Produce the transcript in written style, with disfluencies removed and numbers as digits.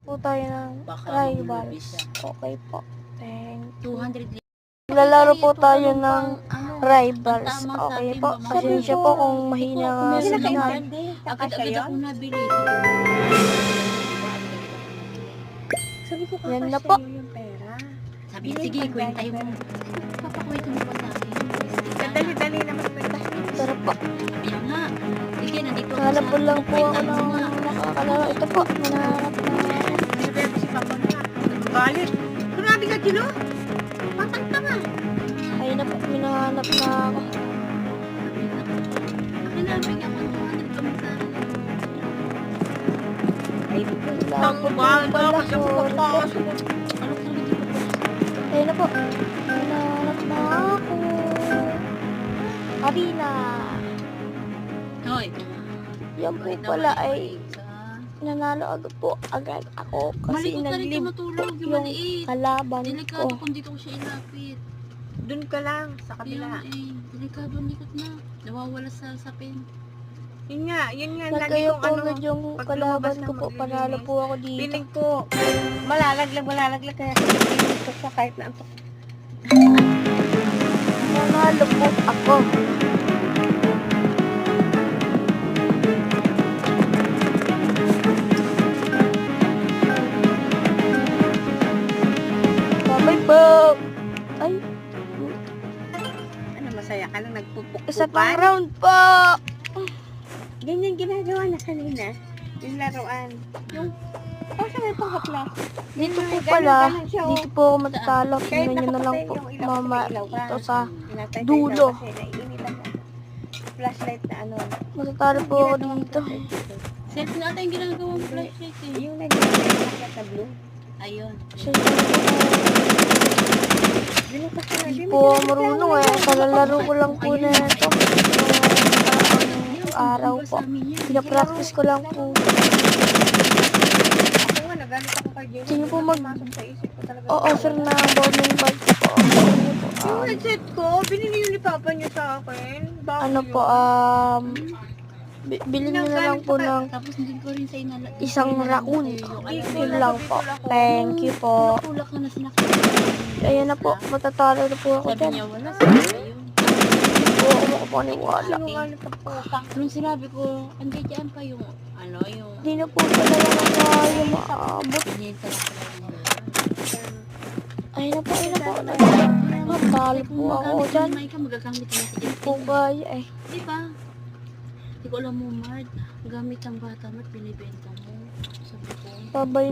po tayo ng Baka rivals. maglobby siya. Okay po. Thank you. 200 Lalaro po tayo Ito, ng ano, rivals. ang tamang Okay sabi po. mo, Pasensya po kung mahina nga Meron signal. naman. Agad-agad ako nabili. Sabi ko, Yan na kakasya po. niyo yung pera. Sabi niya, sige, kwentahin mo. Papakwento mo pa sa akin. Dali-dali naman kwenta. Tara po. Sabi niya nga, sige, nandito ako Hanap po lang po ako kwentahin mo ng nga. makakalaro. Ito po. Manahanap na. Sabi ko si Papa na. Galit. Grabe ka, Kilo. Patang ka. Ayun na po. Minahanap na ako. Sabi niya, akin na, bigyan ko 200 kami sa akin. Ay, Wala po po pala. Sorry po. Ano kung hindi ko po? Ayun na po. Minahanap na ako. Arena. Hoy. Yan po pala ay nanalo agad po agad ako kasi Malikot na rin nag-live tumutulog, yung yung maliit. kalaban Delikado ko. kung dito ko siya ilapit. Doon ka lang, sa kabila. Yun eh, delikado ang likot na. Nawawala sa sapin. Yun nga, lagi Nagkayo kong po ano. agad yung pag kalaban lumabas ko na po. Panalo po ako dito. Piling ko, malalaglag, kaya piling ko siya kahit na antok. Nanalo po ako. Bye po. Ay, Ano, masaya ka lang, nagpupukpukan. isa pang round po. Ganyan ginagawa na kanina. Yung laruan. Yung, sa may pang-haplas. Dito po pala, dito po ako matatalo. Tingnan nyo na lang po, mama, ito sa dulo. Kasi naiinitan na. Flashlight na ano. Matatalo po ako dito. Cellphone ata yung ginagawang flashlight eh. Yung nag-flashlight na blue. Ayun. Binukas ko na. Hindi po ako marunong eh. Kalalaro ko lang po na ito. Araw po. Pinapractice ko lang po. Ako nga, nagalit ako kay Jenny. Sino po mag- Pumasok sa isip ko talaga. O-offer na bowling bag po. Yung headset ko, binili yun ni Papa niyo sa akin. Bago Ano po, bilhin nyo na lang po ng Tapos hindi ko rin sa inala. isang raccoon. Bicol Yun lang po. Thank you po. Tulak ka na sinakit. Ayan na po, matatalo na po ako Sabi dyan. niya, wala sa yun. Hindi po ako makapaniwala. Sinungaling ka po. Nung sinabi ko, andiyan dyan pa yung, ano, yung, Hindi na po talaga na tayo maabot. pinita na pala yung Ayun na po, ayun na po. Matalo po ako dyan. May ka magagamit na sa Po kaya eh. Di ba? Hindi ko alam mo, Mart. Gamit ang bata, Mart, binibenta mo. Sabi ko. Sabay